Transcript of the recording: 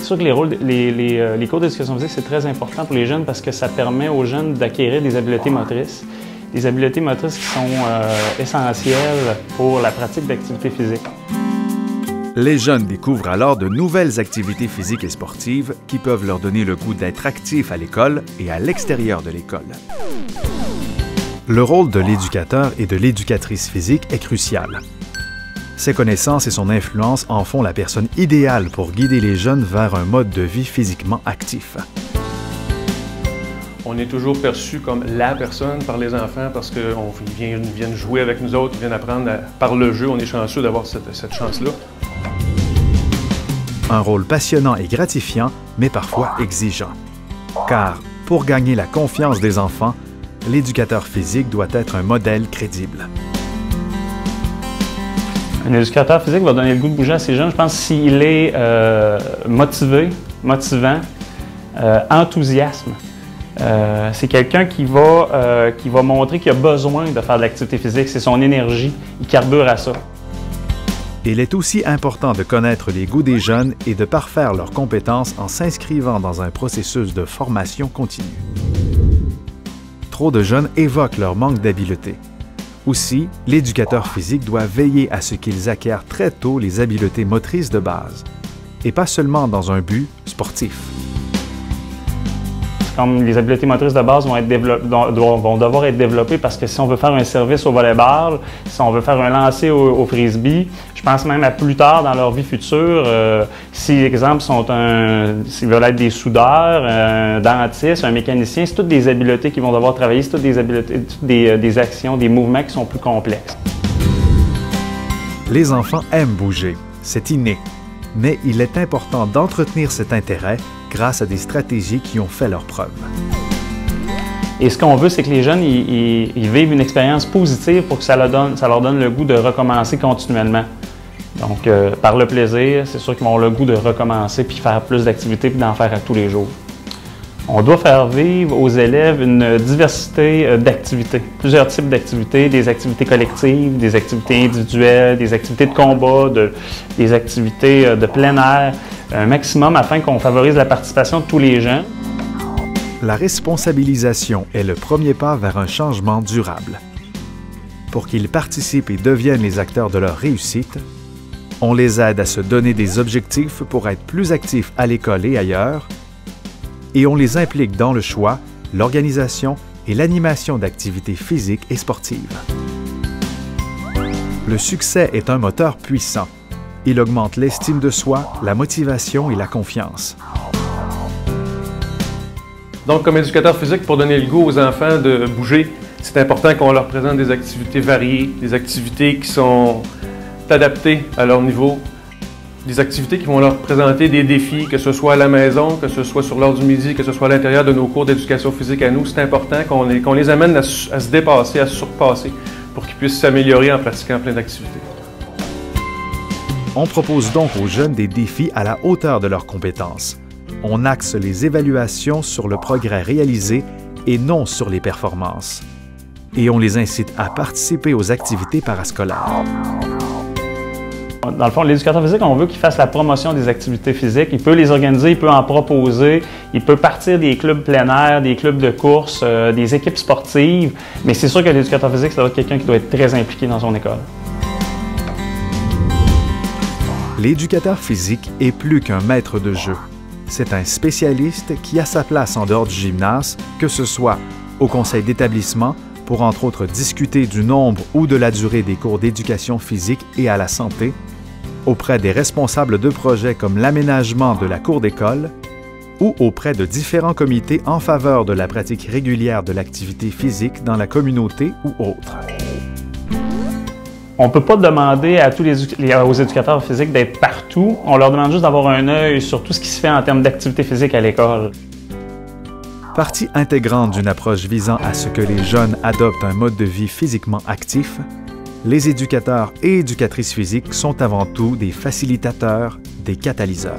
C'est sûr que les cours d'éducation physique, c'est très important pour les jeunes parce que ça permet aux jeunes d'acquérir des habiletés motrices. Des habiletés motrices qui sont essentielles pour la pratique d'activité physique. Les jeunes découvrent alors de nouvelles activités physiques et sportives qui peuvent leur donner le goût d'être actifs à l'école et à l'extérieur de l'école. Le rôle de l'éducateur et de l'éducatrice physique est crucial. Ses connaissances et son influence en font la personne idéale pour guider les jeunes vers un mode de vie physiquement actif. On est toujours perçu comme la personne par les enfants parce qu'ils viennent jouer avec nous autres, ils viennent apprendre par le jeu. On est chanceux d'avoir cette chance-là. Un rôle passionnant et gratifiant, mais parfois exigeant. Car, pour gagner la confiance des enfants, l'éducateur physique doit être un modèle crédible. Un éducateur physique va donner le goût de bouger à ses jeunes, je pense, s'il est motivant, enthousiasme. C'est quelqu'un qui va montrer qu'il a besoin de faire de l'activité physique, c'est son énergie, il carbure à ça. Il est aussi important de connaître les goûts des jeunes et de parfaire leurs compétences en s'inscrivant dans un processus de formation continue. Trop de jeunes évoquent leur manque d'habileté. Aussi, l'éducateur physique doit veiller à ce qu'ils acquièrent très tôt les habiletés motrices de base, et pas seulement dans un but sportif. Comme les habiletés motrices de base vont devoir être développées parce que si on veut faire un service au volleyball, si on veut faire un lancer au frisbee, je pense même à plus tard dans leur vie future, si, exemple, s'ils veulent être des soudeurs, un dentiste, un mécanicien, c'est toutes des habiletés qu'ils vont devoir travailler, c'est toutes des habiletés, des actions, des mouvements qui sont plus complexes. Les enfants aiment bouger, c'est inné, mais il est important d'entretenir cet intérêt grâce à des stratégies qui ont fait leurs preuves. Et ce qu'on veut, c'est que les jeunes ils vivent une expérience positive pour que ça leur donne le goût de recommencer continuellement. Donc, par le plaisir, c'est sûr qu'ils vont avoir le goût de recommencer puis faire plus d'activités puis d'en faire à tous les jours. On doit faire vivre aux élèves une diversité d'activités, plusieurs types d'activités, des activités collectives, des activités individuelles, des activités de combat, des activités de plein air, un maximum afin qu'on favorise la participation de tous les jeunes. La responsabilisation est le premier pas vers un changement durable. Pour qu'ils participent et deviennent les acteurs de leur réussite, on les aide à se donner des objectifs pour être plus actifs à l'école et ailleurs, et on les implique dans le choix, l'organisation et l'animation d'activités physiques et sportives. Le succès est un moteur puissant. Il augmente l'estime de soi, la motivation et la confiance. Donc, comme éducateur physique, pour donner le goût aux enfants de bouger, c'est important qu'on leur présente des activités variées, des activités qui sont adaptées à leur niveau, des activités qui vont leur présenter des défis, que ce soit à la maison, que ce soit sur l'heure du midi, que ce soit à l'intérieur de nos cours d'éducation physique à nous. C'est important qu'on les amène à se dépasser, à se surpasser, pour qu'ils puissent s'améliorer en pratiquant plein d'activités. On propose donc aux jeunes des défis à la hauteur de leurs compétences. On axe les évaluations sur le progrès réalisé et non sur les performances. Et on les incite à participer aux activités parascolaires. Dans le fond, l'éducateur physique, on veut qu'il fasse la promotion des activités physiques. Il peut les organiser, il peut en proposer, il peut partir des clubs plein air, des clubs de course, des équipes sportives. Mais c'est sûr que l'éducateur physique, ça doit être quelqu'un qui doit être très impliqué dans son école. L'éducateur physique est plus qu'un maître de jeu. C'est un spécialiste qui a sa place en dehors du gymnase, que ce soit au conseil d'établissement, pour entre autres discuter du nombre ou de la durée des cours d'éducation physique et à la santé, auprès des responsables de projets comme l'aménagement de la cour d'école ou auprès de différents comités en faveur de la pratique régulière de l'activité physique dans la communauté ou autre. On ne peut pas demander à aux éducateurs physiques d'être partout. On leur demande juste d'avoir un œil sur tout ce qui se fait en termes d'activité physique à l'école. Partie intégrante d'une approche visant à ce que les jeunes adoptent un mode de vie physiquement actif, les éducateurs et éducatrices physiques sont avant tout des facilitateurs, des catalyseurs.